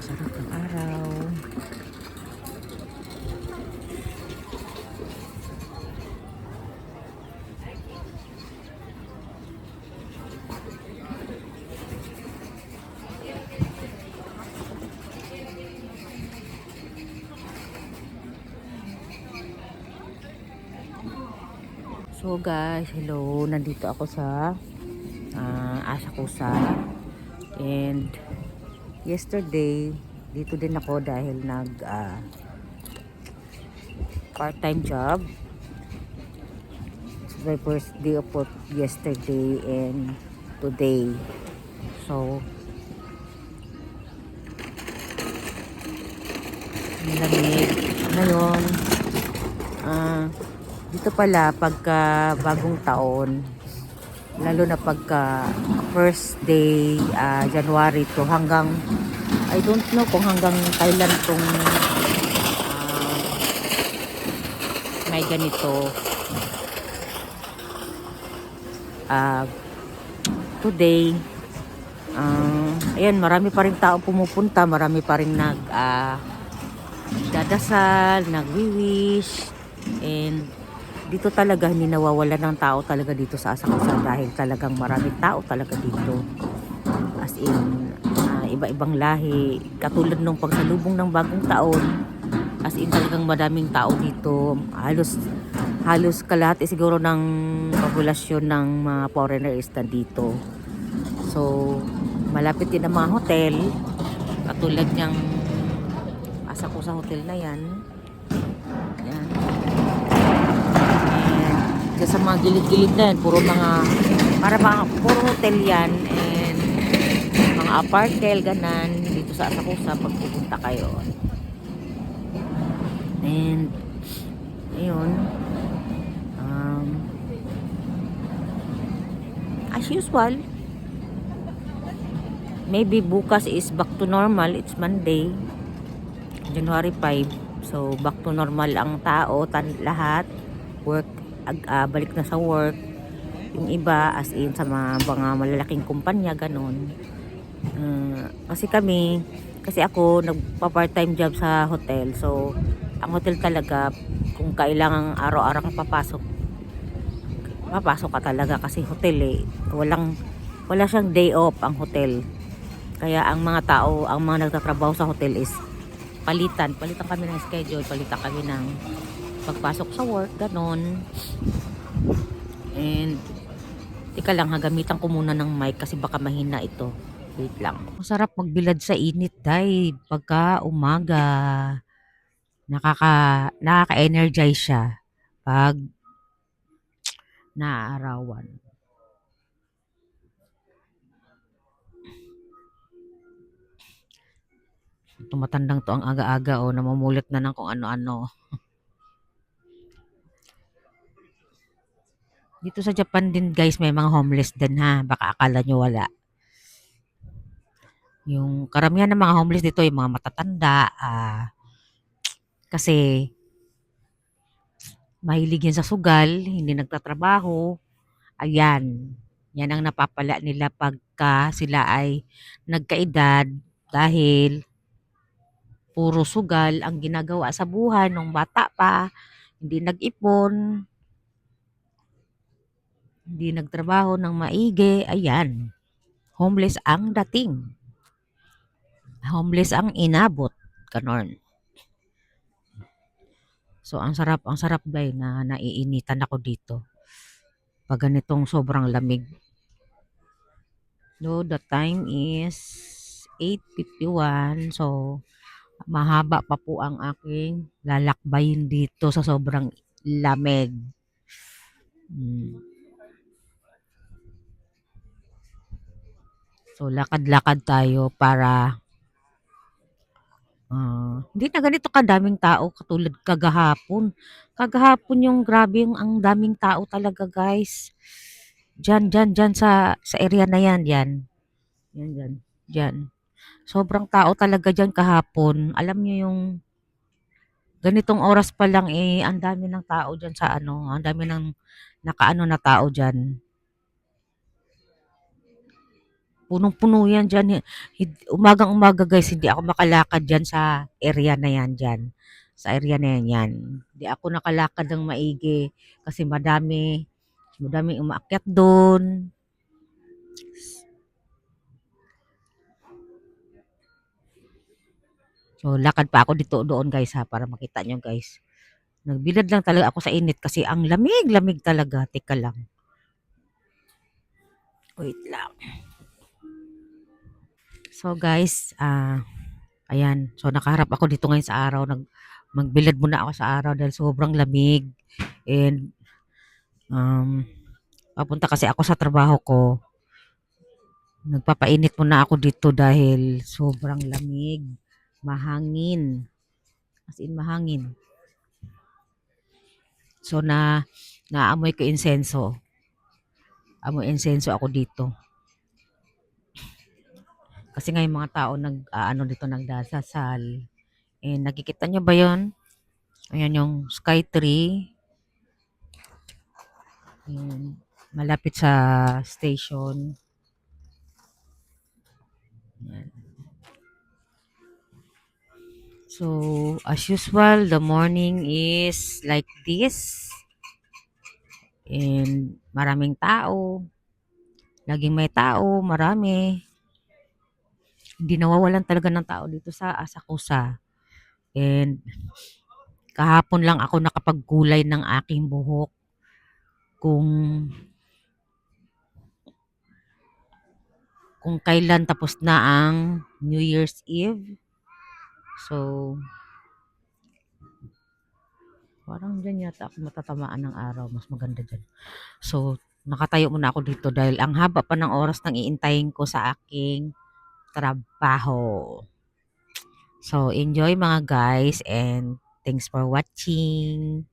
Sarap ng araw. So guys, hello. Nandito ako sa Asakusa. And yesterday, dito din ako dahil nag part-time job. It's my first day of work yesterday and today. So, lamig. Ngayon, dito pala pagka bagong taon, lalo na pagka first day January to hanggang I don't know kung hanggang kailan tong may ganito today. Ayan, marami pa rin tao pumupunta, marami pa rin dadasal, nagwi-wish, and dito talaga hindi nawawala ng tao talaga dito sa Asakusa dahil talagang maraming tao talaga dito. As in, iba-ibang lahi. Katulad nung pagsalubong ng bagong taon, as in talagang madaming tao dito. Halos kalahati siguro ng populasyon ng mga foreigners na dito. So, malapit din ang mga hotel. Katulad niyang Asakusa Hotel na yan. Ayan. Sa mga gilid-gilid na yan, puro hotel yan, and mga apartment ganan dito sa Asakusa pag pupunta kayo. And ayun, as usual, maybe bukas is back to normal. It's Monday, January 5, so back to normal ang tao, lahat work, balik na sa work. Yung iba as in sa mga malalaking kumpanya ganon. Kasi ako nagpa-part-time job sa hotel, so ang hotel talaga kung kailangang araw-araw kang papasok ka talaga kasi hotel wala siyang day off ang hotel. Kaya ang mga tao, ang mga nagtatrabaho sa hotel is palitan kami ng schedule, palitan kami ng pagpasok sa work, ganon. And tika lang, gamitan ko muna ng mic kasi baka mahina ito. Wait lang. Masarap magbilad sa init dahil pagka umaga. Nakaka-energize siya pag naaarawan. Tumatandang to ang aga-aga, namumulit na ng kung ano-ano. Dito sa Japan din guys, may mga homeless din ha. Baka akala nyo wala. Yung karamihan ng mga homeless dito, yung mga matatanda. Kasi mahilig yan sa sugal, hindi nagtatrabaho. Ayan. Yan ang napapala nila pagka sila ay nagkaedad dahil puro sugal ang ginagawa sa buhay nung bata pa, hindi nag-ipon, hindi nagtrabaho ng maigi. Ayan, homeless ang dating, homeless ang inabot, kanon. So ang sarap guys na naiinitan ako dito pag ganitong sobrang lamig. No, the time is 8:51. So, mahaba pa po ang aking lalakbayin dito sa sobrang lamig. Hmm. So, lakad-lakad tayo para hindi na ganito kadaming tao katulad kagahapon. Kagahapon yung grabe yung ang daming tao talaga guys. Diyan sa area na yan, yan. Yan, yan. Diyan. Sobrang tao talaga diyan kahapon. Alam niyo yung ganitong oras pa lang eh, ang dami ng tao diyan sa ano, ang dami ng nakaano na tao diyan. Punong-puno yan diyan. Umagang-umaga guys, hindi ako makalakad diyan sa area na yan diyan. Sa area na yan, yan. Hindi ako nakalakad ng maigi kasi madaming umaakyat doon. So, lakad pa ako dito doon guys ha, para makita nyo guys. Nagbilad lang talaga ako sa init kasi ang lamig-lamig talaga. Teka lang. Wait lang. So guys, ayan. So nakaharap ako dito ngayon sa araw. Magbilad muna ako sa araw dahil sobrang lamig. And um, papunta kasi ako sa trabaho ko. Nagpapainit muna ako dito dahil sobrang lamig. Mahangin. As in mahangin. So naamoy ko insenso. Amoy insenso ako dito. Kasi nga yung mga tao ano dito nagdasasal. And nakikita nyo ba yon? Ayan yung sky tree. Ayan, malapit sa station. Ayan. So, as usual, the morning is like this. And maraming tao. Laging may tao, marami. Hindi nawawalan talaga ng tao dito sa Asakusa. And kahapon lang ako nakapagkulay ng aking buhok. Kung kailan tapos na ang New Year's Eve. So, parang dyan yata ako matatamaan ng araw. Mas maganda dyan. So, nakatayo muna ako dito dahil ang haba pa ng oras nang iintayin ko sa aking trabaho. So, enjoy mga guys and thanks for watching.